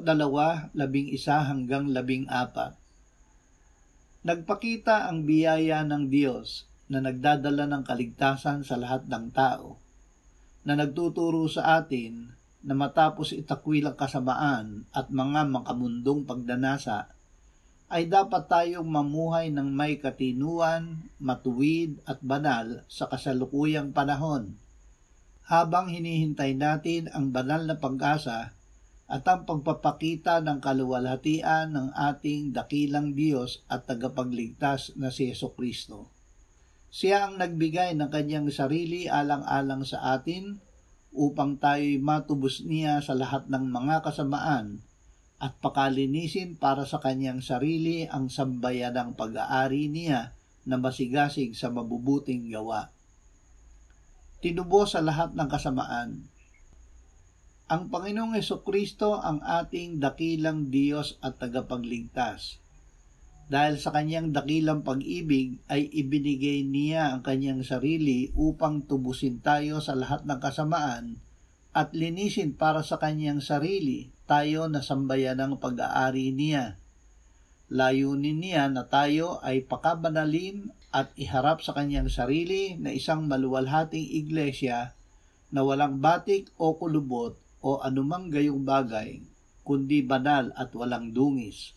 2:11-14. Nagpakita ang biyaya ng Diyos na nagdadala ng kaligtasan sa lahat ng tao, na nagtuturo sa atin na matapos itakwil ang kasamaan at mga makamundong pagdanasa, ay dapat tayong mamuhay ng may katinuan, matuwid at banal sa kasalukuyang panahon, habang hinihintay natin ang banal na pag-asa at ang pagpapakita ng kaluwalhatian ng ating dakilang Diyos at tagapagligtas na si Jesucristo. Siya ang nagbigay ng kanyang sarili alang-alang sa atin upang tayo'y matubos niya sa lahat ng mga kasamaan at pakalinisin para sa kanyang sarili ang sambayanang pag-aari niya na masigasig sa mabubuting gawa. Tinubos sa lahat ng kasamaan. Ang Panginoong Jesucristo ang ating dakilang Diyos at tagapagligtas. Dahil sa kanyang dakilang pag-ibig ay ibinigay niya ang kanyang sarili upang tubusin tayo sa lahat ng kasamaan at linisin para sa kanyang sarili tayo na sambayanang pag-aari niya. Layunin niya na tayo ay pakabanalin at iharap sa kanyang sarili na isang maluwalhating iglesia na walang batik o kulubot o anumang gayong bagay, kundi banal at walang dungis.